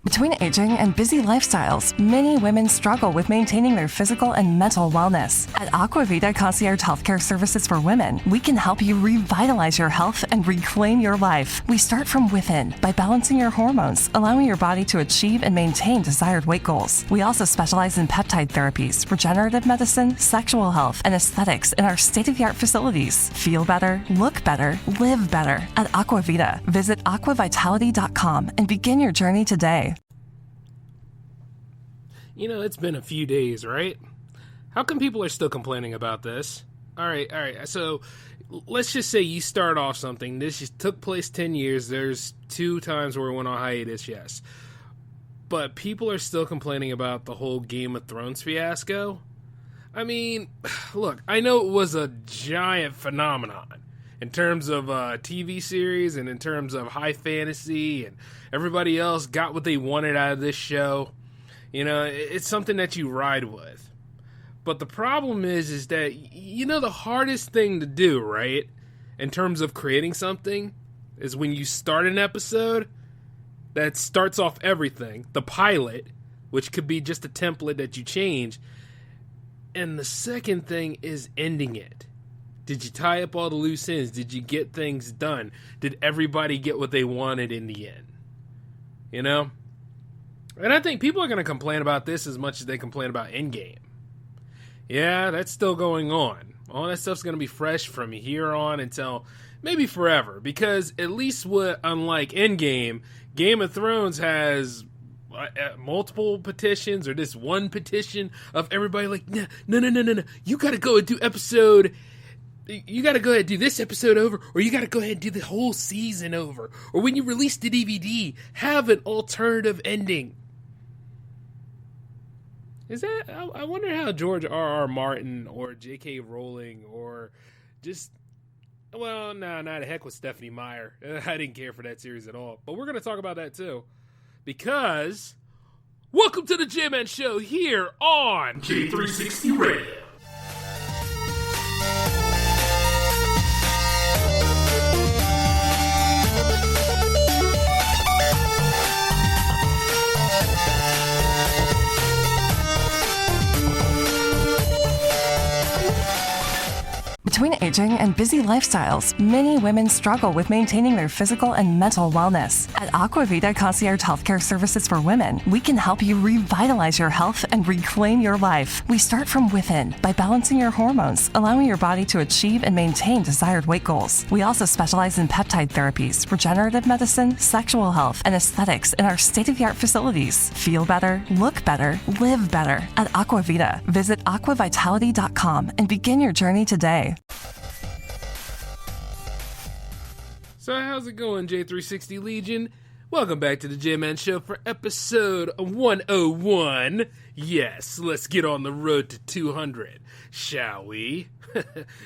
Between aging and busy lifestyles, many women struggle with maintaining their physical and mental wellness. At Aquavita Concierge Healthcare Services for Women, we can help you revitalize your health and reclaim your life. We start from within by balancing your hormones, allowing your body to achieve and maintain desired weight goals. We also specialize in peptide therapies, regenerative medicine, sexual health, and aesthetics in our state-of-the-art facilities. Feel better, look better, live better. At Aquavita, visit aquavitality.com and begin your journey today. You know, it's been a few days, right? How come people are still complaining about this? All right. So let's just say you start off something. This just took place 10 years. There's 2 times where we went on hiatus, yes. But people are still complaining about the whole Game of Thrones fiasco. I mean, look, I know it was a giant phenomenon in terms of TV series and in terms of high fantasy, and everybody else got what they wanted out of this show. You know, it's something that you ride with. But the problem is that, you know, the hardest thing to do, right, in terms of creating something, is when you start an episode that starts off everything, the pilot, which could be just a template that you change, and the second thing is ending it. Did you tie up all the loose ends? Did you get things done? Did everybody get what they wanted in the end? You know? And I think people are going to complain about this as much as they complain about Endgame. Yeah, that's still going on. All that stuff's going to be fresh from here on until maybe forever. Because at least unlike Endgame, Game of Thrones has multiple petitions, or this one petition of everybody like, no. You got to go and do episode... You got to go ahead and do this episode over, or you got to go ahead and do the whole season over. Or when you release the DVD, have an alternative ending. Is that... I wonder how George R.R. Martin or J.K. Rowling or just... Well, no, not a heck with Stephanie Meyer. I didn't care for that series at all. But we're going to talk about that too. Because... Welcome to the J-Man Show here on J360 Radio. Between aging and busy lifestyles, many women struggle with maintaining their physical and mental wellness. At Aquavita Concierge Healthcare Services for Women, we can help you revitalize your health and reclaim your life. We start from within by balancing your hormones, allowing your body to achieve and maintain desired weight goals. We also specialize in peptide therapies, regenerative medicine, sexual health, and aesthetics in our state-of-the-art facilities. Feel better, look better, live better. At Aquavita, visit aquavitality.com and begin your journey today. So how's it going, J360 Legion? Welcome back to the J-Man Show for episode 101. Yes, let's get on the road to 200, shall we?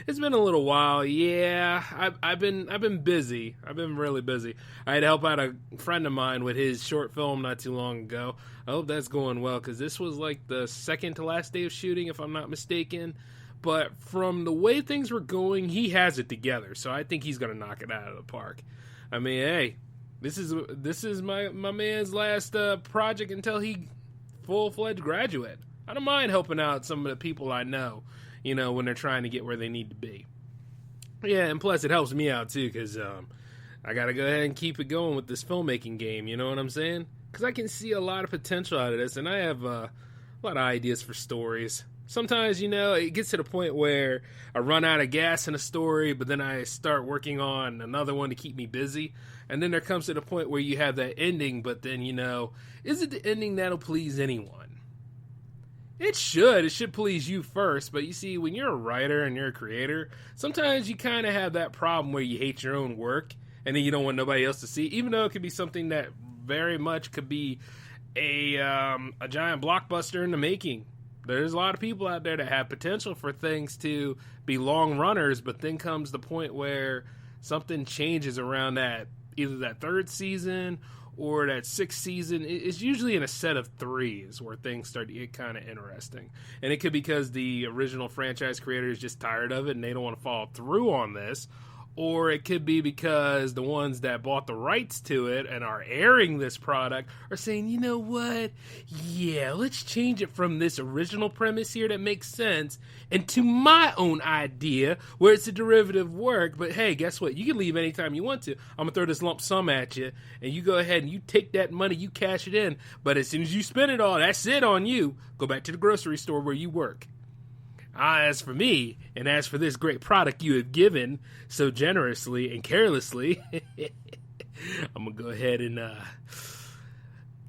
It's been a little while. Yeah, I've been busy. I've been really busy. I had to help out a friend of mine with his short film not too long ago. I hope that's going well, because this was like the second to last day of shooting, if I'm not mistaken. But from the way things were going, he has it together. So I think he's going to knock it out of the park. I mean, hey, this is my man's last project until he full-fledged graduate. I don't mind helping out some of the people I know, you know, when they're trying to get where they need to be. Yeah, and plus it helps me out too, because I got to go ahead and keep it going with this filmmaking game, you know what I'm saying? Because I can see a lot of potential out of this, and I have a lot of ideas for stories. Sometimes, you know, it gets to the point where I run out of gas in a story, but then I start working on another one to keep me busy. And then there comes to the point where you have that ending, but then, you know, is it the ending that'll please anyone? It should. It should please you first. But you see, when you're a writer and you're a creator, sometimes you kind of have that problem where you hate your own work, and then you don't want nobody else to see, even though it could be something that very much could be a giant blockbuster in the making. There's a lot of people out there that have potential for things to be long runners, but then comes the point where something changes around that, either that third season or that sixth season. It's usually in a set of threes where things start to get kind of interesting. And it could be because the original franchise creator is just tired of it and they don't want to follow through on this, or it could be because the ones that bought the rights to it and are airing this product are saying, you know what, yeah, let's change it from this original premise here that makes sense into my own idea where it's a derivative work, but hey, guess what, you can leave anytime you want to. I'm gonna throw this lump sum at you, and you go ahead and you take that money, you cash it in, but as soon as you spend it all, that's it on you. Go back to the grocery store where you work. As for me, and as for this great product you have given so generously and carelessly, I'm going to go ahead and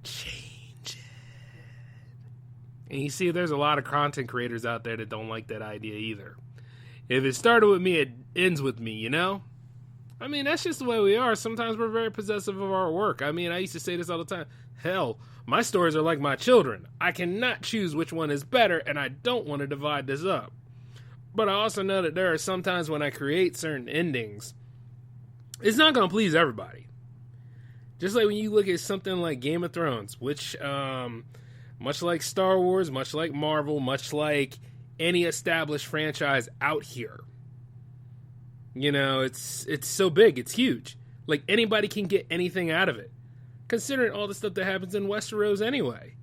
change it. And you see, there's a lot of content creators out there that don't like that idea either. If it started with me, it ends with me, you know? I mean, that's just the way we are. Sometimes we're very possessive of our work. I mean, I used to say this all the time. Hell, my stories are like my children. I cannot choose which one is better, and I don't want to divide this up. But I also know that there are some times when I create certain endings, it's not going to please everybody. Just like when you look at something like Game of Thrones, which, much like Star Wars, much like Marvel, much like any established franchise out here, you know, it's so big, it's huge. Like, anybody can get anything out of it, considering all the stuff that happens in Westeros anyway.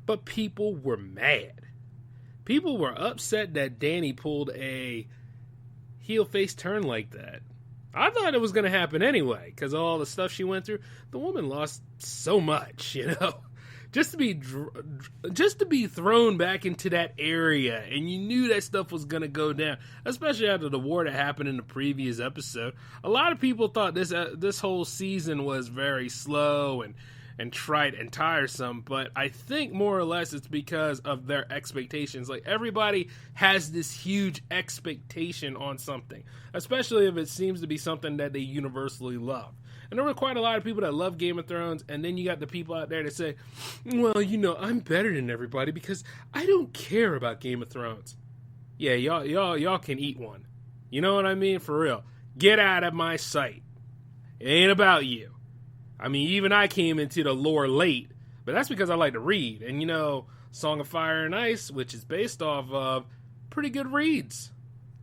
But people were mad. People were upset that Dany pulled a heel-face turn like that. I thought it was going to happen anyway, because all the stuff she went through. The woman lost so much, you know. Just to be thrown back into that area, and you knew that stuff was going to go down, especially after the war that happened in the previous episode. A lot of people thought this whole season was very slow and trite and tiresome, but I think more or less it's because of their expectations. Like, everybody has this huge expectation on something, especially if it seems to be something that they universally love. And there were quite a lot of people that love Game of Thrones, and then you got the people out there that say, well, you know, I'm better than everybody because I don't care about Game of Thrones. Yeah, y'all can eat one. You know what I mean? For real. Get out of my sight. It ain't about you. I mean, even I came into the lore late, but that's because I like to read. And, you know, Song of Fire and Ice, which is based off of pretty good reads.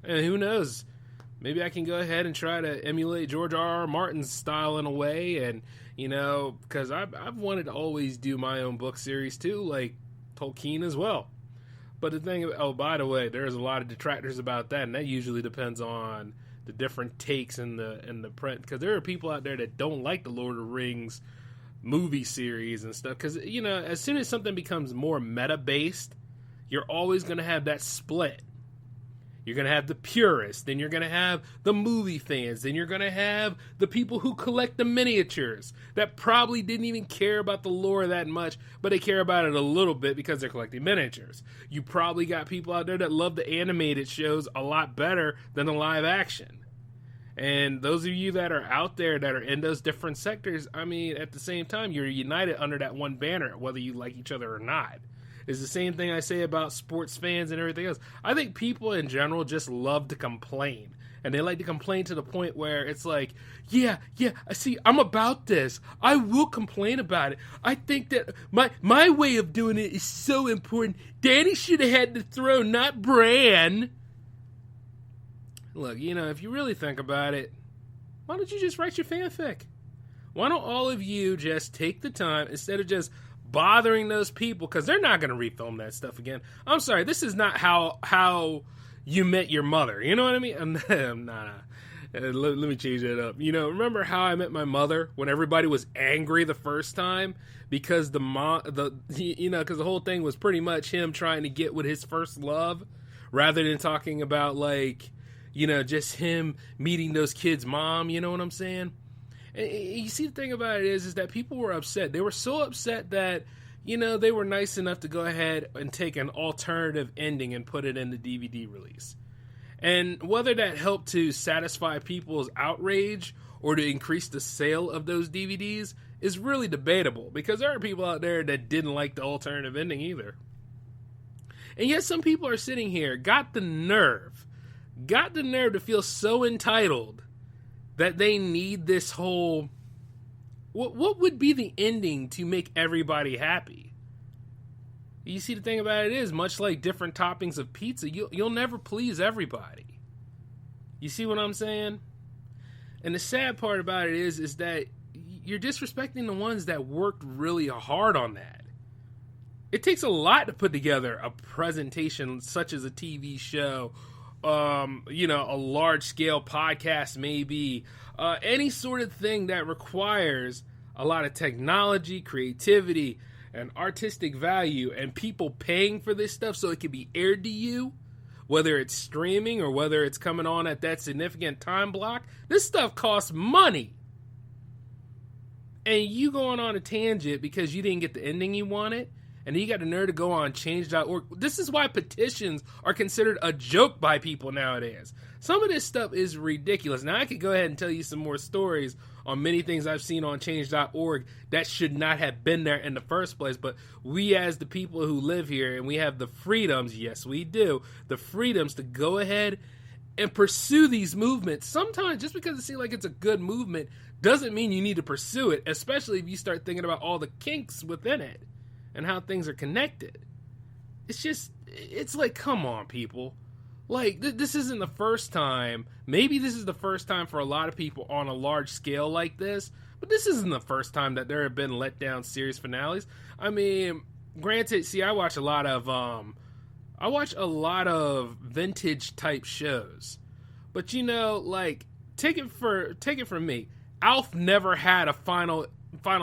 And who knows? Maybe I can go ahead and try to emulate George R.R. Martin's style in a way. And, you know, because I've wanted to always do my own book series too, like Tolkien as well. But the thing, oh, by the way, there's a lot of detractors about that, and that usually depends on the different takes in the print, because there are people out there that don't like the Lord of the Rings movie series and stuff, because, you know, as soon as something becomes more meta-based, you're always going to have that split. You're going to have the purists, then you're going to have the movie fans, then you're going to have the people who collect the miniatures that probably didn't even care about the lore that much, but they care about it a little bit because they're collecting miniatures. You probably got people out there that love the animated shows a lot better than the live action. And those of you that are out there that are in those different sectors, I mean, at the same time, you're united under that one banner, whether you like each other or not. It's the same thing I say about sports fans and everything else. I think people in general just love to complain. And they like to complain to the point where it's like, yeah, see, I'm about this. I will complain about it. I think that my way of doing it is so important. Danny should have had the throne, not Bran. Look, you know, if you really think about it, why don't you just write your fanfic? Why don't all of you just take the time, instead of just bothering those people, because they're not going to refilm that stuff again. I'm sorry, this is not how you met your mother. You know what I mean? Nah. Let me change that up. You know, remember How I Met My Mother, when everybody was angry the first time because because the whole thing was pretty much him trying to get with his first love, rather than talking about, like, you know, just him meeting those kids' mom. You know what I'm saying? And you see, the thing about it is that people were upset. They were so upset that, you know, they were nice enough to go ahead and take an alternative ending and put it in the DVD release. And whether that helped to satisfy people's outrage or to increase the sale of those DVDs is really debatable, because there are people out there that didn't like the alternative ending either. And yet some people are sitting here, got the nerve to feel so entitled that they need this whole, what would be the ending to make everybody happy? You see, the thing about it is, much like different toppings of pizza, you'll never please everybody. You see what I'm saying? And the sad part about it is that you're disrespecting the ones that worked really hard on that. It takes a lot to put together a presentation such as a TV show, a large-scale podcast, maybe any sort of thing that requires a lot of technology, creativity, and artistic value, and people paying for this stuff so it can be aired to you, whether it's streaming or whether it's coming on at that significant time block. This stuff costs money. And you going on a tangent because you didn't get the ending you wanted, and you got the nerve to go on change.org. This is why petitions are considered a joke by people nowadays. Some of this stuff is ridiculous. Now, I could go ahead and tell you some more stories on many things I've seen on change.org that should not have been there in the first place. But we, as the people who live here, and we have the freedoms, yes, we do, the freedoms to go ahead and pursue these movements. Sometimes just because it seems like it's a good movement doesn't mean you need to pursue it, especially if you start thinking about all the kinks within it and how things are connected. It's like, come on, people. Like, this isn't the first time. Maybe this is the first time for a lot of people on a large scale like this, but this isn't the first time that there have been let down series finales. I mean, granted, see, I watch a lot of vintage type shows, but like, take it from me. Alf never had a final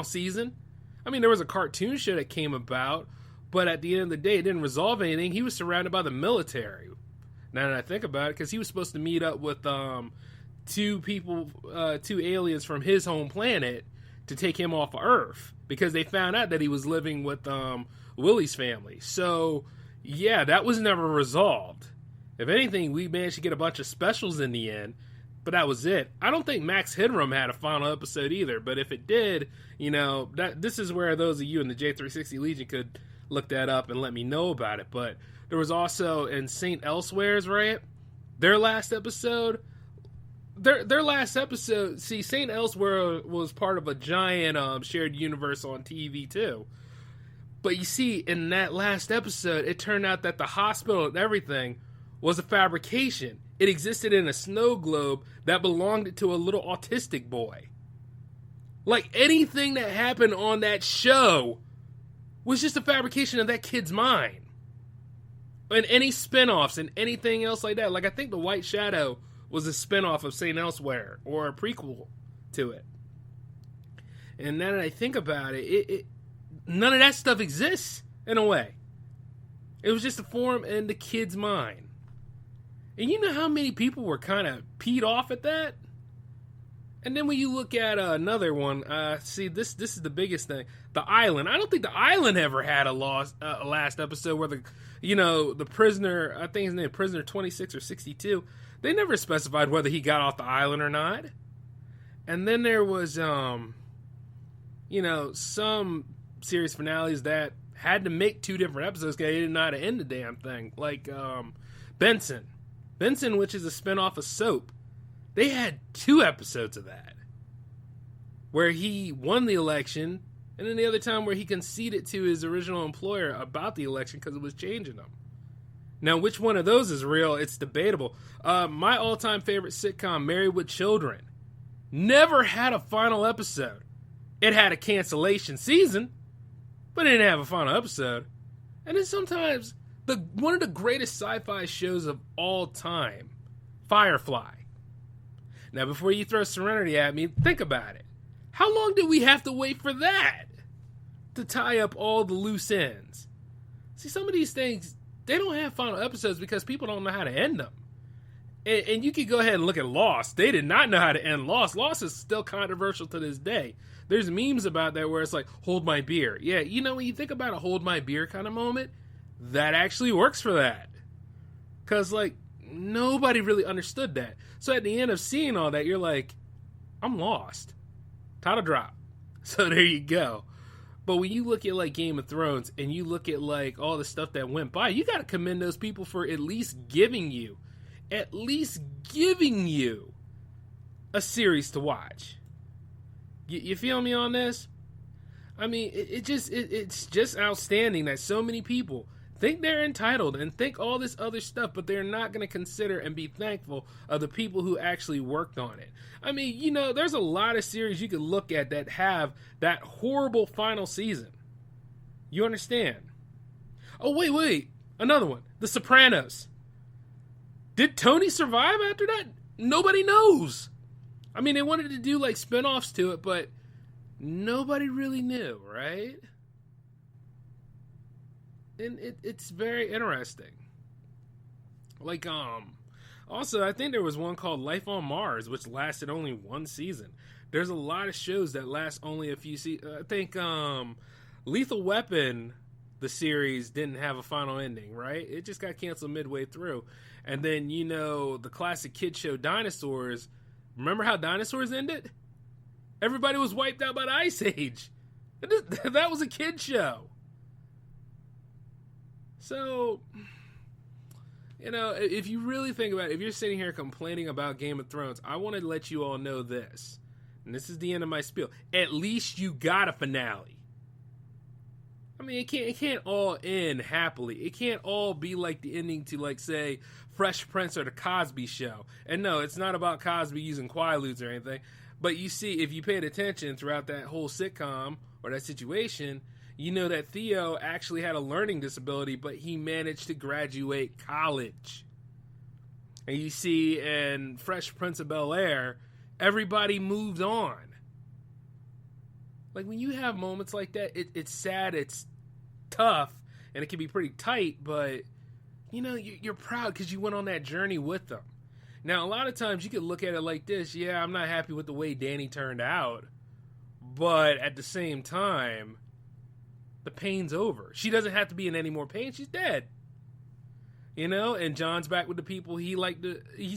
season. I mean, there was a cartoon show that came about, but at the end of the day, it didn't resolve anything. He was surrounded by the military. Now that I think about it, because he was supposed to meet up with two aliens from his home planet to take him off of Earth, because they found out that he was living with Willie's family. So, yeah, that was never resolved. If anything, we managed to get a bunch of specials in the end, but that was it. I don't think Max Headroom had a final episode either, but if it did, this is where those of you in the J360 Legion could look that up and let me know about it. But there was also in St. Elsewhere's, right? Their last episode, see, St. Elsewhere was part of a giant shared universe on TV too. But you see, in that last episode, it turned out that the hospital and everything was a fabrication. It existed in a snow globe that belonged to a little autistic boy. Like, anything that happened on that show was just a fabrication of that kid's mind. And any spinoffs and anything else like that. Like, I think The White Shadow was a spinoff of St. Elsewhere, or a prequel to it. And now that I think about it, none of that stuff exists, in a way. It was just a form in the kid's mind. And you know how many people were kind of peed off at that? And then when you look at another one, see, this is the biggest thing. The Island. I don't think The Island ever had a last episode where the prisoner, I think his name, prisoner 26 or 62, they never specified whether he got off the island or not. And then there was, some series finales that had to make 2 different episodes because they didn't know how to end the damn thing. Like, Benson, which is a spinoff of Soap. They had 2 episodes of that, where he won the election, and then the other time where he conceded to his original employer about the election because it was changing them. Now, which one of those is real? It's debatable. My all-time favorite sitcom, Married with Children, never had a final episode. It had a cancellation season, but it didn't have a final episode. And then sometimes, one of the greatest sci-fi shows of all time, Firefly. Now, before you throw Serenity at me, think about it. How long did we have to wait for that to tie up all the loose ends? See, some of these things, they don't have final episodes because people don't know how to end them. And you could go ahead and look at Lost. They did not know how to end Lost. Lost is still controversial to this day. There's memes about that where it's like, hold my beer. Yeah, when you think about a hold my beer kind of moment, that actually works for that. Because, nobody really understood that. So at the end of seeing all that, you're like, I'm lost. Title drop. So there you go. But when you look at Game of Thrones and you look at all the stuff that went by, you got to commend those people for at least giving you a series to watch. You feel me on this? I mean, it's just outstanding that so many people think they're entitled and think all this other stuff, but they're not going to consider and be thankful of the people who actually worked on it. I mean, you know, there's a lot of series you could look at that have that horrible final season. You understand? Oh, wait. Another one. The Sopranos. Did Tony survive after that? Nobody knows. I mean, they wanted to do like spinoffs to it, but nobody really knew, right? And it's very interesting. Like, also, I think there was one called Life on Mars, which lasted only one season. There's a lot of shows that last only a few seasons. I think, Lethal Weapon, the series, didn't have a final ending, right? It just got canceled midway through. And then, you know, the classic kid show Dinosaurs. Remember how Dinosaurs ended? Everybody was wiped out by the Ice Age. That was a kid show. So, you know, if you really think about it, if you're sitting here complaining about Game of Thrones, I want to let you all know this. And this is the end of my spiel. At least you got a finale. I mean, it can't all end happily. It can't all be like the ending to, like, say, Fresh Prince or The Cosby Show. And no, it's not about Cosby using Quaaludes or anything. But you see, if you paid attention throughout that whole sitcom or that situation, you know that Theo actually had a learning disability, but he managed to graduate college. And you see in Fresh Prince of Bel-Air, everybody moved on. Like, when you have moments like that, it's sad, it's tough, and it can be pretty tight, but, you know, you're proud because you went on that journey with them. Now, a lot of times you could look at it like this. Yeah, I'm not happy with the way Danny turned out, but at the same time, the pain's over. She doesn't have to be in any more pain. She's dead. You know, and John's back with the people he's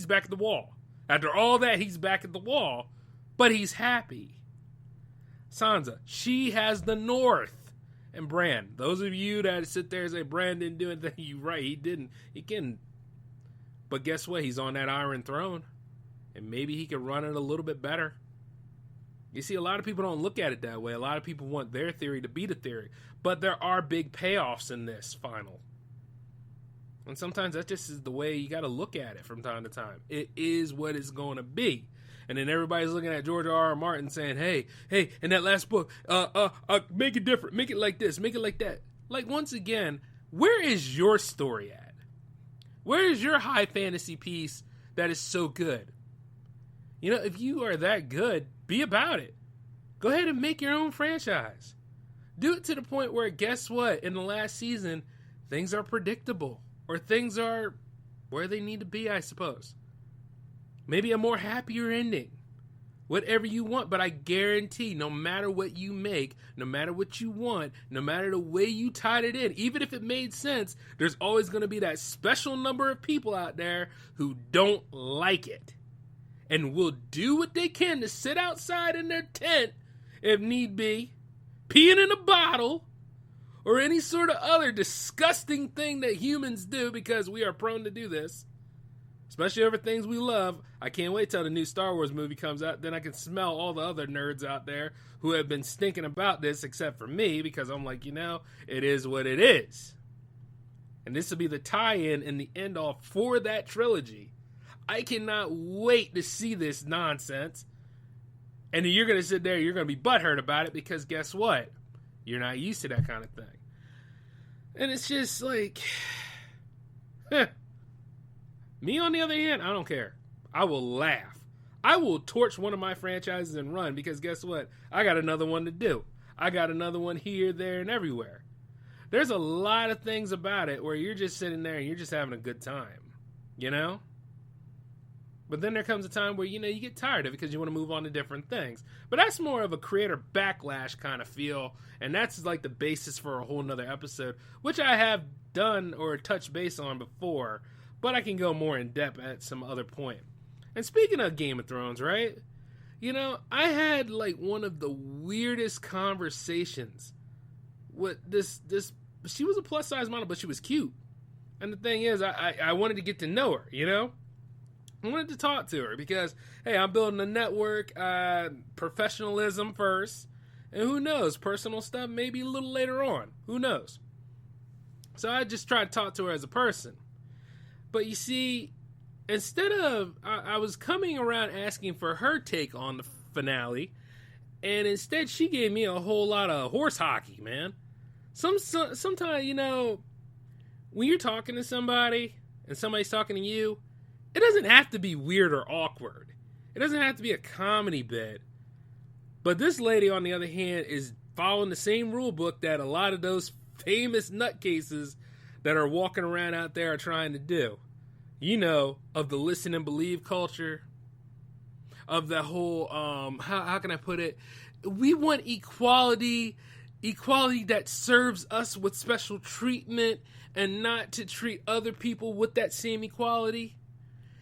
back at the wall. After all that, he's back at the wall, but he's happy. Sansa, she has the North. And Bran, those of you that sit there and say Bran didn't do anything, you're right, he didn't. He can. But guess what? He's on that Iron Throne. And maybe he can run it a little bit better. You see, a lot of people don't look at it that way. A lot of people want their theory to be the theory. But there are big payoffs in this final. And sometimes that just is the way you got to look at it from time to time. It is what it's going to be. And then everybody's looking at George R.R. Martin saying, hey, in that last book, make it different. Make it like this. Make it like that. Like, once again, where is your story at? Where is your high fantasy piece that is so good? You know, if you are that good, be about it. Go ahead and make your own franchise. Do it to the point where, guess what? In the last season, things are predictable. Or things are where they need to be, I suppose. Maybe a more happier ending. Whatever you want, but I guarantee no matter what you make, no matter what you want, no matter the way you tied it in, even if it made sense, there's always going to be that special number of people out there who don't like it. And will do what they can to sit outside in their tent, if need be, peeing in a bottle, or any sort of other disgusting thing that humans do because we are prone to do this. Especially over things we love. I can't wait till the new Star Wars movie comes out. Then I can smell all the other nerds out there who have been stinking about this except for me because I'm like, you know, it is what it is. And this will be the tie-in and the end-all for that trilogy. I cannot wait to see this nonsense. And then you're going to sit there, you're going to be butthurt about it because guess what? You're not used to that kind of thing. And it's just like... Me, on the other hand, I don't care. I will laugh. I will torch one of my franchises and run because guess what? I got another one to do. I got another one here, there, and everywhere. There's a lot of things about it where you're just sitting there and you're just having a good time. You know? But then there comes a time where, you know, you get tired of it because you want to move on to different things. But that's more of a creator backlash kind of feel. And that's like the basis for a whole nother episode, which I have done or touched base on before. But I can go more in depth at some other point. And speaking of Game of Thrones, right? You know, I had like one of the weirdest conversations with this she was a plus size model, but she was cute. And the thing is, I wanted to get to know her, you know? I wanted to talk to her because, hey, I'm building a network, professionalism first. And who knows, personal stuff maybe a little later on. Who knows? So I just tried to talk to her as a person. But you see, instead of, I was coming around asking for her take on the finale, and instead she gave me a whole lot of horse hockey, man. Sometimes, you know, when you're talking to somebody and somebody's talking to you, it doesn't have to be weird or awkward. It doesn't have to be a comedy bit. But this lady, on the other hand, is following the same rule book that a lot of those famous nutcases that are walking around out there are trying to do. You know, of the listen and believe culture, of the whole, how can I put it? We want equality that serves us with special treatment and not to treat other people with that same equality.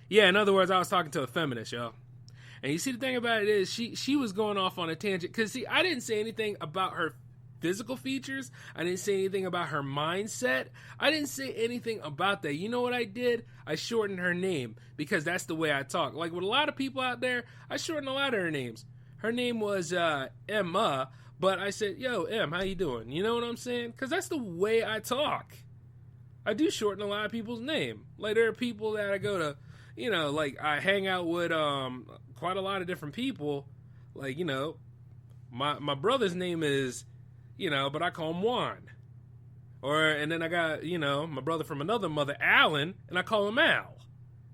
Yeah, in other words, I was talking to a feminist, y'all. And you see, the thing about it is she was going off on a tangent. Because, see, I didn't say anything about her physical features. I didn't say anything about her mindset. I didn't say anything about that. You know what I did? I shortened her name because that's the way I talk. Like with a lot of people out there, I shortened a lot of her names. Her name was Emma, but I said, yo, Em, how you doing? You know what I'm saying? Because that's the way I talk. I do shorten a lot of people's name. Like there are people that I go to, you know, like I hang out with quite a lot of different people. Like, you know, my brother's name is, you know, but I call him Juan. And then I got, you know, my brother from another mother, Alan, and I call him Al.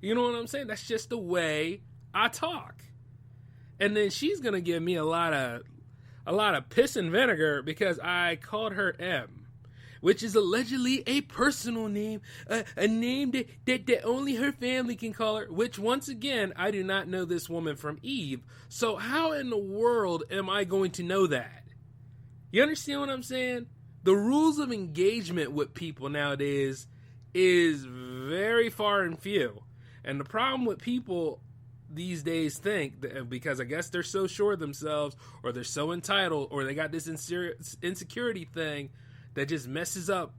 You know what I'm saying? That's just the way I talk. And then she's going to give me a lot of piss and vinegar because I called her M, which is allegedly a personal name, a name that only her family can call her, which once again, I do not know this woman from Eve. So how in the world am I going to know that? You understand what I'm saying? The rules of engagement with people nowadays is very far and few. And the problem with people these days think, that because I guess they're so sure of themselves, or they're so entitled, or they got this insecurity thing that just messes up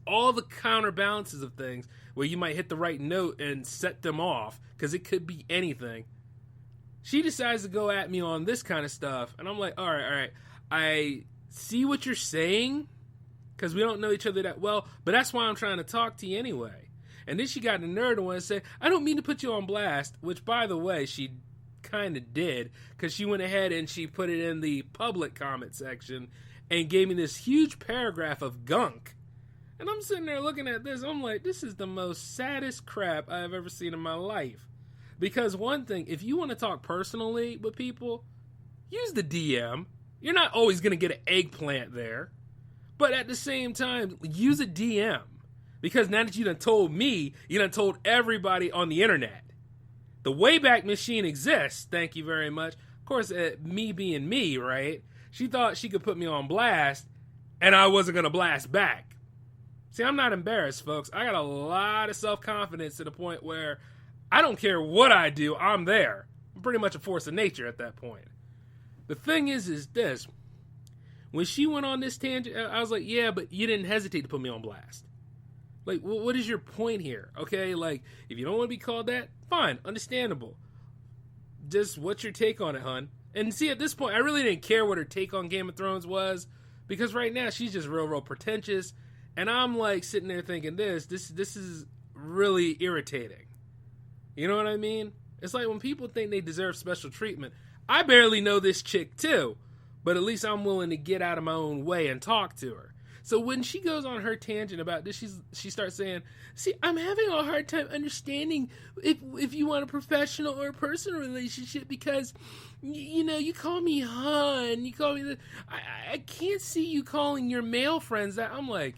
all the counterbalances of things, where you might hit the right note and set them off, because it could be anything. She decides to go at me on this kind of stuff, and I'm like, all right, I see what you're saying, because we don't know each other that well, but that's why I'm trying to talk to you anyway. And then she got the nerve to want to say, I don't mean to put you on blast, which, by the way, she kind of did, because she went ahead and she put it in the public comment section and gave me this huge paragraph of gunk. And I'm sitting there looking at this, I'm like, this is the most saddest crap I've ever seen in my life. Because one thing, if you want to talk personally with people, use the DM. You're not always going to get an eggplant there. But at the same time, use a DM. Because now that you done told me, you done told everybody on the internet. The Wayback Machine exists, thank you very much. Of course, me being me, right? She thought she could put me on blast, and I wasn't going to blast back. See, I'm not embarrassed, folks. I got a lot of self-confidence to the point where I don't care what I do, I'm there. I'm pretty much a force of nature at that point. The thing is this. When she went on this tangent, I was like, yeah, but you didn't hesitate to put me on blast. Like, what is your point here? Okay, like, if you don't want to be called that, fine, understandable. Just what's your take on it, hun? And see, at this point, I really didn't care what her take on Game of Thrones was, because right now she's just real pretentious, and I'm like sitting there thinking this is really irritating. You know what I mean? It's like when people think they deserve special treatment. I barely know this chick too, but at least I'm willing to get out of my own way and talk to her. So when she goes on her tangent about this, she starts saying, see, I'm having a hard time understanding if you want a professional or a personal relationship because, you know, you call me hun, you call me I can't see you calling your male friends that. I'm like,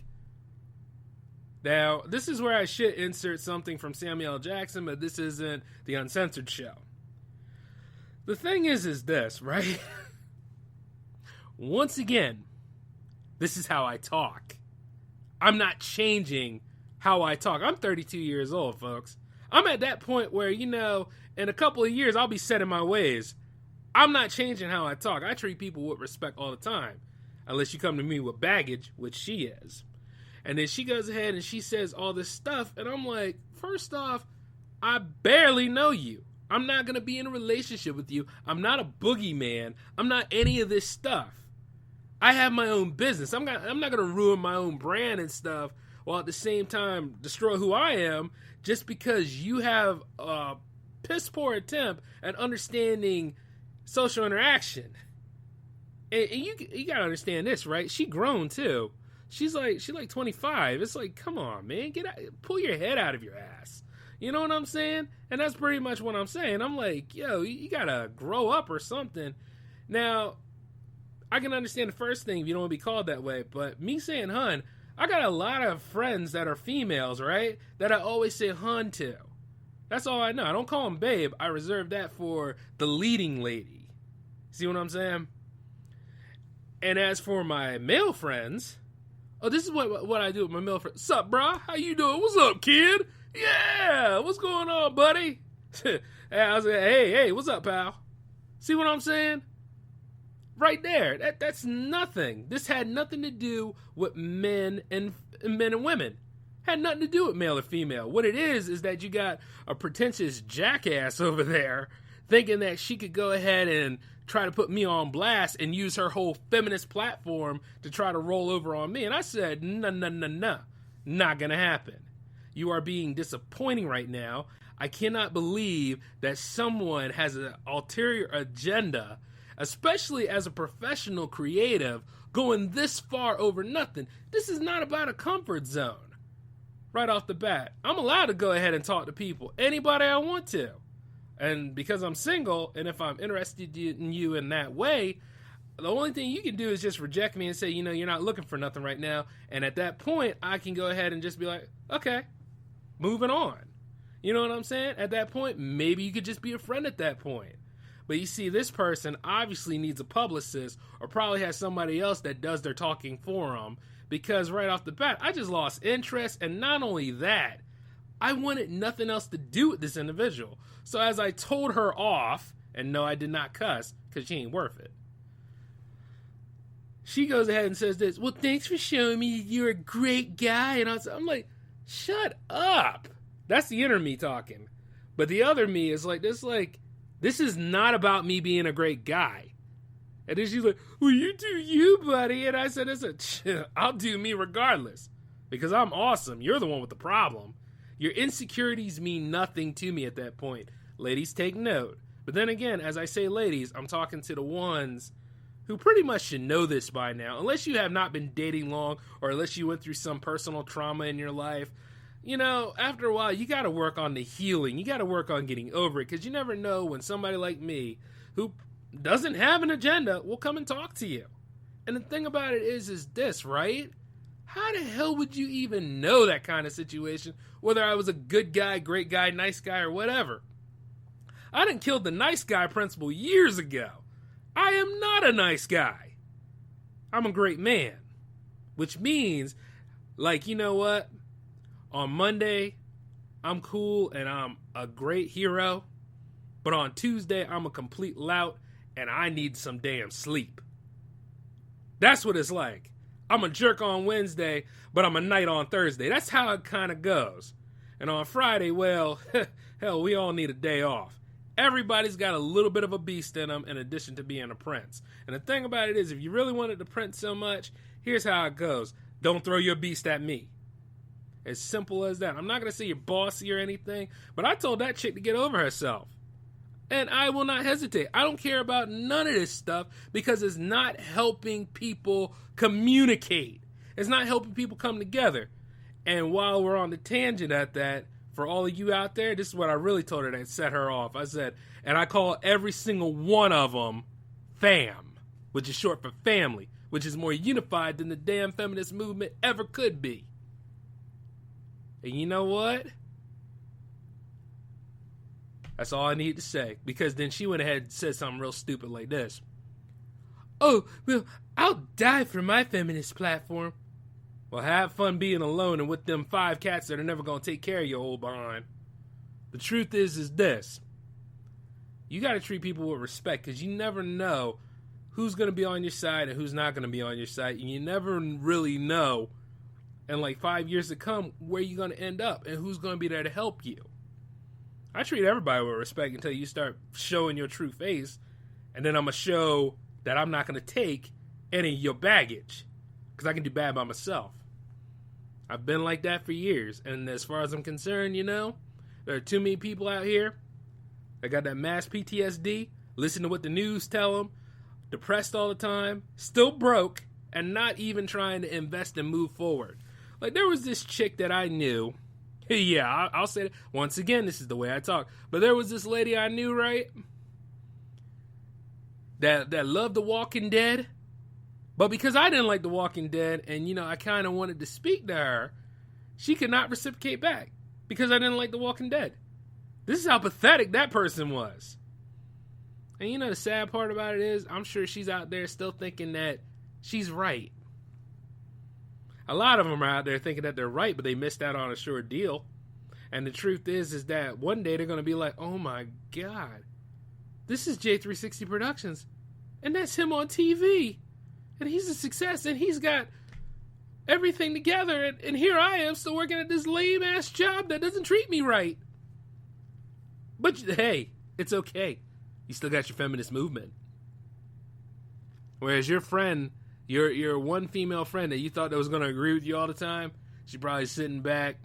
now, this is where I should insert something from Samuel L. Jackson, but this isn't the Uncensored Show. The thing is this, right? Once again, this is how I talk. I'm not changing how I talk. I'm 32 years old, folks. I'm at that point where, you know, in a couple of years, I'll be set in my ways. I'm not changing how I talk. I treat people with respect all the time. Unless you come to me with baggage, which she is. And then she goes ahead and she says all this stuff. And I'm like, first off, I barely know you. I'm not going to be in a relationship with you. I'm not a boogeyman. I'm not any of this stuff. I have my own business. I'm not going to ruin my own brand and stuff while at the same time destroy who I am just because you have a piss poor attempt at understanding social interaction. And you gotta understand this, right? She grown too. She's like 25. It's like, come on, man, get out, pull your head out of your ass. You know what I'm saying? And that's pretty much what I'm saying. I'm like, yo, you gotta grow up or something. Now, I can understand the first thing if you don't want to be called that way, but me saying hun, I got a lot of friends that are females, right? That I always say hun to. That's all I know. I don't call them babe. I reserve that for the leading lady. See what I'm saying? And as for my male friends, this is what I do with my male friends. Sup, brah? How you doing? What's up, kid? Yeah, what's going on, buddy? I was like, hey, what's up, pal? See what I'm saying? Right there. That's nothing. This had nothing to do with men and women. Had nothing to do with male or female. What it is that you got a pretentious jackass over there thinking that she could go ahead and try to put me on blast and use her whole feminist platform to try to roll over on me. And I said, no, not gonna happen. You are being disappointing right now. I cannot believe that someone has an ulterior agenda, especially as a professional creative, going this far over nothing. This is not about a comfort zone. Right off the bat, I'm allowed to go ahead and talk to people, anybody I want to. And because I'm single, and if I'm interested in you in that way, the only thing you can do is just reject me and say, you're not looking for nothing right now. And at that point, I can go ahead and just be like, okay, moving on. You know what I'm saying? At that point, maybe you could just be a friend at that point. But you see, this person obviously needs a publicist or probably has somebody else that does their talking for them, because right off the bat, I just lost interest. And not only that, I wanted nothing else to do with this individual. So as I told her off, and no, I did not cuss because she ain't worth it, she goes ahead and says this, well, thanks for showing me you're a great guy. And I'm like, shut up. That's the inner me talking. But the other me is like, this is not about me being a great guy. And then she's like, well, you do you, buddy. And I said, I'll do me regardless because I'm awesome. You're the one with the problem. Your insecurities mean nothing to me at that point. Ladies, take note. But then again, as I say ladies, I'm talking to the ones who pretty much should know this by now. Unless you have not been dating long or unless you went through some personal trauma in your life. After a while, you got to work on the healing. You got to work on getting over it because you never know when somebody like me who doesn't have an agenda will come and talk to you. And the thing about it is this, right? How the hell would you even know that kind of situation, whether I was a good guy, great guy, nice guy, or whatever? I done killed the nice guy principle years ago. I am not a nice guy. I'm a great man. Which means, you know what? On Monday, I'm cool and I'm a great hero. But on Tuesday, I'm a complete lout and I need some damn sleep. That's what it's like. I'm a jerk on Wednesday, but I'm a knight on Thursday. That's how it kind of goes. And on Friday, well, hell, we all need a day off. Everybody's got a little bit of a beast in them in addition to being a prince. And the thing about it is, if you really wanted to prince so much, here's how it goes. Don't throw your beast at me. As simple as that. I'm not going to say you're bossy or anything, but I told that chick to get over herself. And I will not hesitate. I don't care about none of this stuff because it's not helping people communicate. It's not helping people come together. And while we're on the tangent at that, for all of you out there, this is what I really told her that set her off. I said, and I call every single one of them fam, which is short for family, which is more unified than the damn feminist movement ever could be. And you know what? That's all I need to say. Because then she went ahead and said something real stupid like this. Oh, well, I'll die for my feminist platform. Well, have fun being alone and with them 5 cats that are never going to take care of your old behind. The truth is this. You got to treat people with respect because you never know who's going to be on your side and who's not going to be on your side. And you never really know in 5 years to come where you're going to end up and who's going to be there to help you. I treat everybody with respect until you start showing your true face. And then I'm going to show that I'm not going to take any of your baggage. Because I can do bad by myself. I've been like that for years. And as far as I'm concerned, there are too many people out here that got that mass PTSD, listen to what the news tell them, depressed all the time, still broke, and not even trying to invest and move forward. Like, there was this chick that I knew. Yeah, I'll say it. Once again, this is the way I talk. But there was this lady I knew, right? That loved The Walking Dead. But because I didn't like The Walking Dead, and, I kind of wanted to speak to her, she could not reciprocate back because I didn't like The Walking Dead. This is how pathetic that person was. And, the sad part about it is, I'm sure she's out there still thinking that she's right. A lot of them are out there thinking that they're right, but they missed out on a sure deal. And the truth is that one day they're going to be like, oh my God, this is J360 Productions. And that's him on TV. And he's a success. And he's got everything together. And here I am still working at this lame-ass job that doesn't treat me right. But hey, it's okay. You still got your feminist movement. Whereas your friend, your one female friend that you thought that was going to agree with you all the time, she's probably sitting back,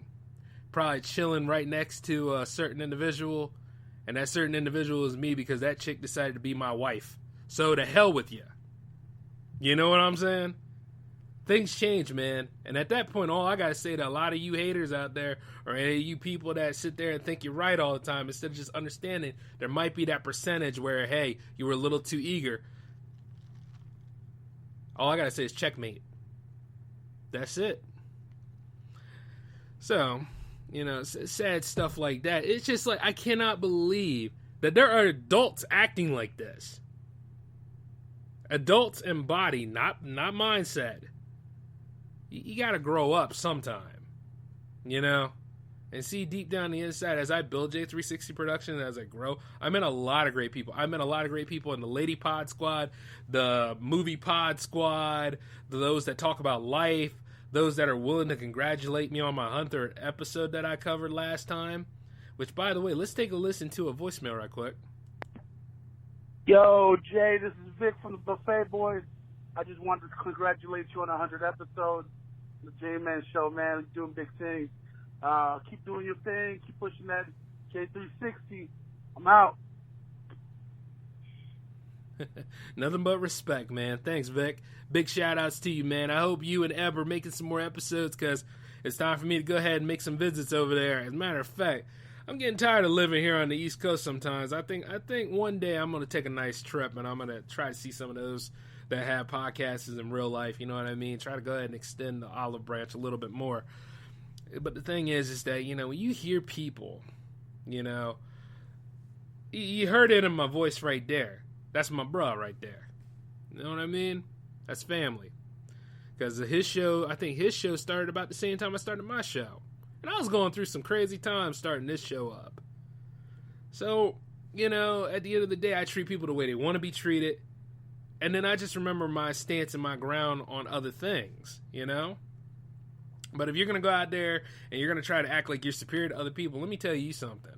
probably chilling right next to a certain individual. And that certain individual is me because that chick decided to be my wife. So to hell with you. You know what I'm saying? Things change, man. And at that point, all I got to say to a lot of you haters out there, or any of you people that sit there and think you're right all the time, instead of just understanding there might be that percentage where, hey, you were a little too eager. All I got to say is checkmate. That's it. So, sad stuff like that. It's just like, I cannot believe that there are adults acting like this. Adults in body, not mindset. You got to grow up sometime, and see deep down the inside as I build J360 Production, as I grow. I met a lot of great people. I met a lot of great people in the Lady Pod Squad, the Movie Pod Squad, those that talk about life, those that are willing to congratulate me on my 100th episode that I covered last time. Which, by the way, let's take a listen to a voicemail right quick. Yo, Jay, this is Vic from the Buffet Boys. I just wanted to congratulate you on 100 episodes. The J-Man Show, man. You're doing big things. Keep doing your thing. Keep pushing that J360. I'm out. Nothing but respect, man. Thanks, Vic. Big shout-outs to you, man. I hope you and Eb are making some more episodes because it's time for me to go ahead and make some visits over there. As a matter of fact, I'm getting tired of living here on the East Coast sometimes. I think one day I'm going to take a nice trip and I'm going to try to see some of those that have podcasts in real life, you know what I mean? Try to go ahead and extend the olive branch a little bit more. But the thing is that, when you hear people, you heard it in my voice right there. That's my bro right there. You know what I mean? That's family. Because his show, I think his show started about the same time I started my show. And I was going through some crazy times starting this show up. So, at the end of the day, I treat people the way they want to be treated. And then I just remember my stance and my ground on other things, But if you're going to go out there and you're going to try to act like you're superior to other people, let me tell you something.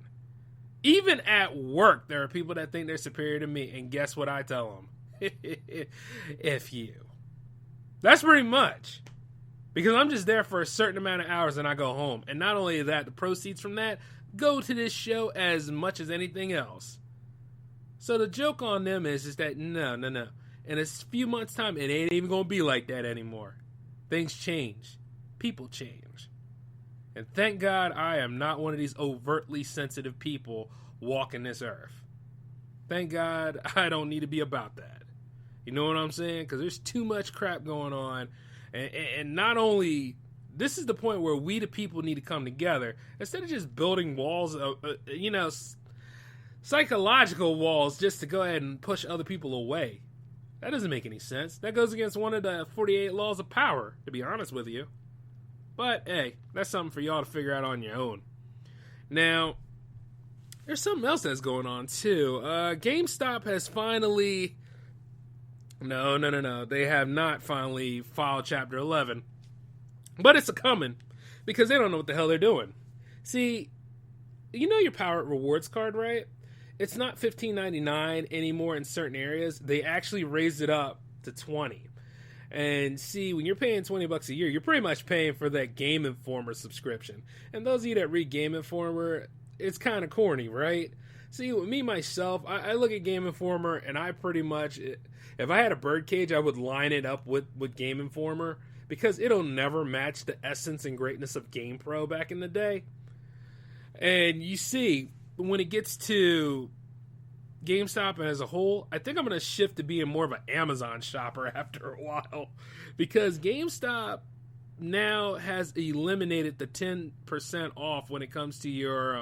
Even at work, there are people that think they're superior to me. And guess what I tell them? F you. That's pretty much. Because I'm just there for a certain amount of hours and I go home. And not only that, the proceeds from that go to this show as much as anything else. So the joke on them is that no. In a few months' time, it ain't even going to be like that anymore. Things change. People change. And thank God I am not one of these overtly sensitive people walking this earth. Thank God I don't need to be about that. You know what I'm saying? Because there's too much crap going on. And not only, this is the point where we the people need to come together. Instead of just building walls, psychological walls just to go ahead and push other people away. That doesn't make any sense. That goes against one of the 48 laws of power, to be honest with you. But, hey, that's something for y'all to figure out on your own. Now, there's something else that's going on, too. GameStop has finally... No. They have not finally filed Chapter 11. But it's a-coming, because they don't know what the hell they're doing. See, you know your Power Up Rewards card, right? It's not $15.99 anymore in certain areas. They actually raised it up to $20. And see, when you're paying $20 a year, you're pretty much paying for that Game Informer subscription. And those of you that read Game Informer, it's kind of corny, right? See, with me, myself, I look at Game Informer, and I pretty much, if I had a birdcage, I would line it up with Game Informer, because it'll never match the essence and greatness of GamePro back in the day. And you see, when it gets to GameStop as a whole, I think I'm going to shift to being more of an Amazon shopper after a while, because GameStop now has eliminated the 10% off when it comes to your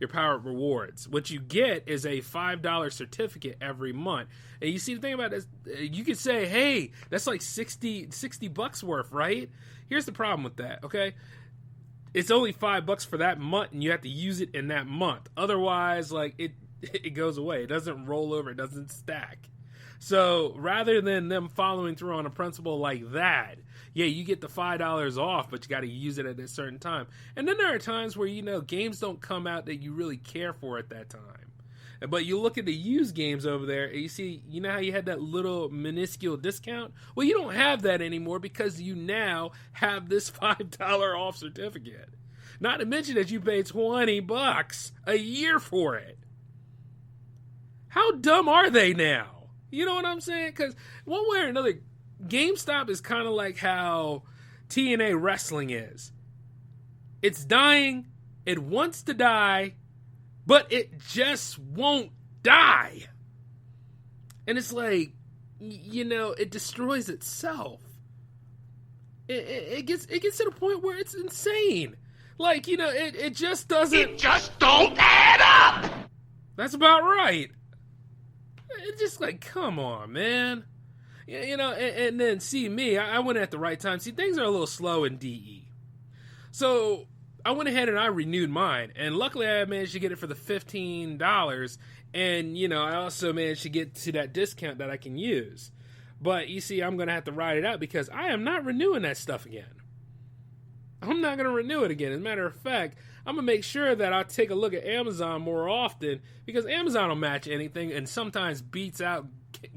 Power Up Rewards. What you get is a $5 certificate every month. And you see, the thing about this, you could say, hey, that's like 60 bucks worth, right? Here's the problem with that, okay? It's only $5 for that month, and you have to use it in that month. Otherwise, like, it goes away. It doesn't roll over. It doesn't stack. So rather than them following through on a principle like that, yeah, you get the $5 off, but you got to use it at a certain time. And then there are times where, games don't come out that you really care for at that time. But you look at the used games over there, and you see, how you had that little minuscule discount? Well, you don't have that anymore, because you now have this $5 off certificate. Not to mention that you pay $20 a year for it. How dumb are they now? You know what I'm saying? Because one way or another, GameStop is kind of like how TNA wrestling is. It's dying. It wants to die, but it just won't die. And it's like, it destroys itself. It gets to the point where it's insane. Like, it just doesn't. It just don't add up. That's about right. It's just like, come on, man. And then, see, me, I went at the right time. See, things are a little slow in DE. So I went ahead and I renewed mine. And luckily, I managed to get it for the $15. And, I also managed to get to that discount that I can use. But, you see, I'm going to have to ride it out, because I am not renewing that stuff again. I'm not going to renew it again. As a matter of fact, I'm going to make sure that I take a look at Amazon more often, because Amazon will match anything and sometimes beats out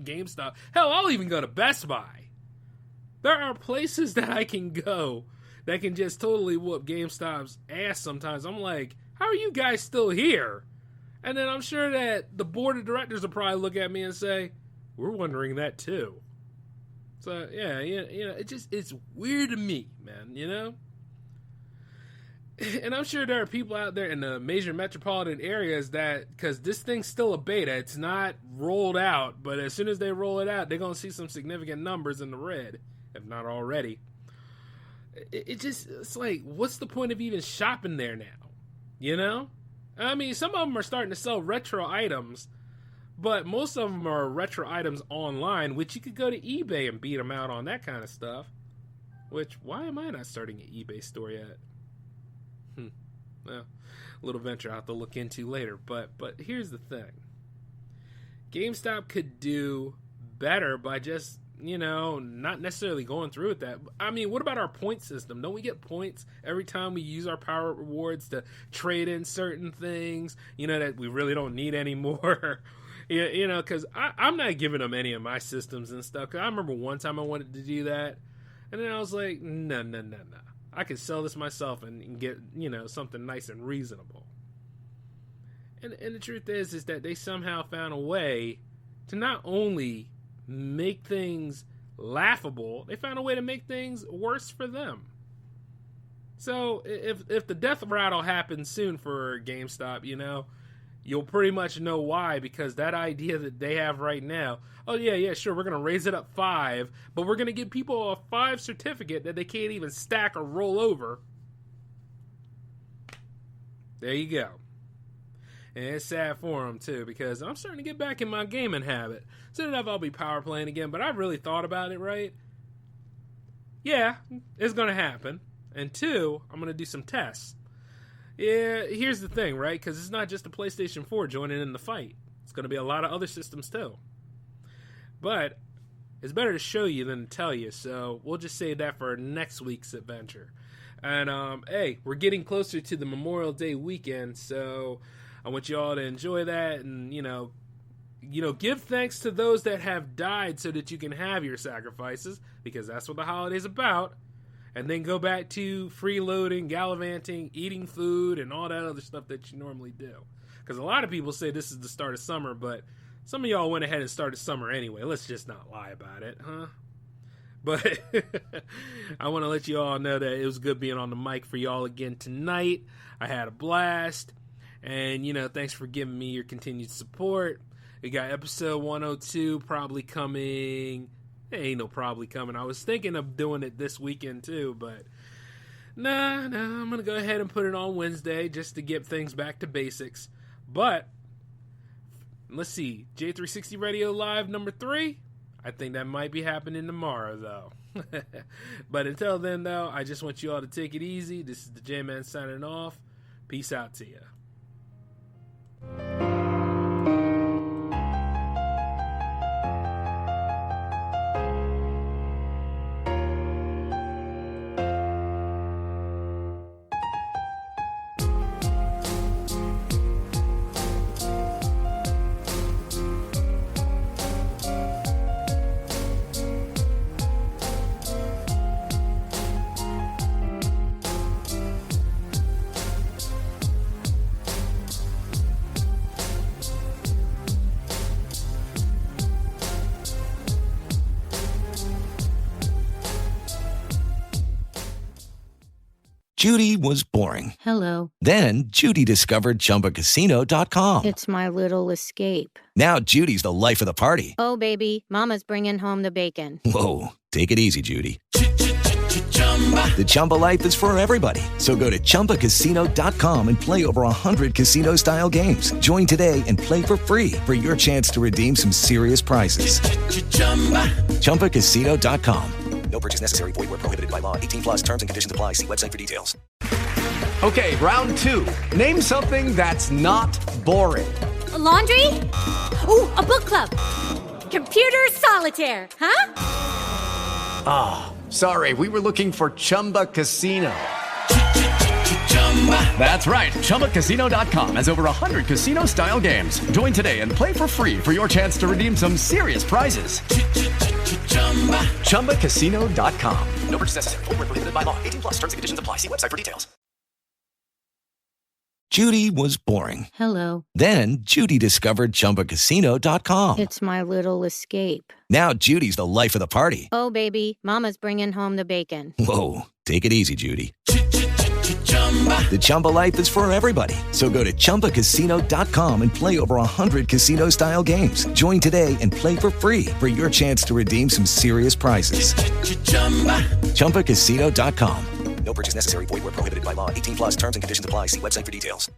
GameStop. Hell, I'll even go to Best Buy. There are places that I can go that can just totally whoop GameStop's ass sometimes. I'm like, how are you guys still here? And then I'm sure that the board of directors will probably look at me and say, we're wondering that too. So, yeah, it's weird to me, man, And I'm sure there are people out there in the major metropolitan areas that, because this thing's still a beta, it's not rolled out, but as soon as they roll it out, they're going to see some significant numbers in the red, if not already. It's like, what's the point of even shopping there now? I mean, some of them are starting to sell retro items, but most of them are retro items online, which you could go to eBay and beat them out on that kind of stuff. Which, why am I not starting an eBay store yet? Well, a little venture I'll have to look into later. But here's the thing. GameStop could do better by just, not necessarily going through with that. I mean, what about our point system? Don't we get points every time we use our Power Up Rewards to trade in certain things, that we really don't need anymore? Because I'm not giving them any of my systems and stuff. Because I remember one time I wanted to do that. And then I was like, no. I could sell this myself and get, something nice and reasonable. And the truth is that they somehow found a way to not only make things laughable, they found a way to make things worse for them. So if the death rattle happens soon for GameStop, you'll pretty much know why, because that idea that they have right now, oh yeah, sure, we're going to raise it up 5, but we're going to give people a 5 certificate that they can't even stack or roll over. There you go. And it's sad for them, too, because I'm starting to get back in my gaming habit. Soon enough, I'll be power playing again, but I've really thought about it, right? Yeah, it's going to happen. And 2, I'm going to do some tests. Yeah, here's the thing, right? Because it's not just the PlayStation 4 joining in the fight. It's going to be a lot of other systems, too. But it's better to show you than to tell you, so we'll just save that for next week's adventure. And, hey, we're getting closer to the Memorial Day weekend, so I want you all to enjoy that and, give thanks to those that have died so that you can have your sacrifices, because that's what the holiday's about. And then go back to freeloading, gallivanting, eating food, and all that other stuff that you normally do. Because a lot of people say this is the start of summer, but some of y'all went ahead and started summer anyway. Let's just not lie about it, huh? But I want to let you all know that it was good being on the mic for y'all again tonight. I had a blast. And, thanks for giving me your continued support. We got episode 102 probably coming. Ain't no probably coming. I was thinking of doing it this weekend too, but nah, I'm going to go ahead and put it on Wednesday just to get things back to basics. But let's see, J360 Radio Live number 3. I think that might be happening tomorrow, though. But until then, though, I just want you all to take it easy. This is the J-Man signing off. Peace out to you. Judy was boring. Hello. Then Judy discovered ChumbaCasino.com. It's my little escape. Now Judy's the life of the party. Oh, baby, mama's bringing home the bacon. Whoa, take it easy, Judy. The Chumba life is for everybody. So go to ChumbaCasino.com and play over 100 casino-style games. Join today and play for free for your chance to redeem some serious prizes. ChumbaCasino.com. No purchase necessary. Void where prohibited by law. 18 plus terms and conditions apply. See website for details. Okay, round 2. Name something that's not boring. A laundry? Ooh, a book club. Computer solitaire, huh? Ah, sorry, we were looking for Chumba Casino. That's right, ChumbaCasino.com has over 100 casino-style games. Join today and play for free for your chance to redeem some serious prizes. ChumbaCasino.com. No purchase necessary. Void where prohibited by law. 18 plus terms and conditions apply. See website for details. Judy was boring. Hello. Then Judy discovered ChumbaCasino.com. It's my little escape. Now Judy's the life of the party. Oh, baby, mama's bringing home the bacon. Whoa, take it easy, Judy. The Chumba life is for everybody. So go to ChumbaCasino.com and play over 100 casino-style games. Join today and play for free for your chance to redeem some serious prizes. ChumbaCasino.com. No purchase necessary. Void where prohibited by law. 18 plus terms and conditions apply. See website for details.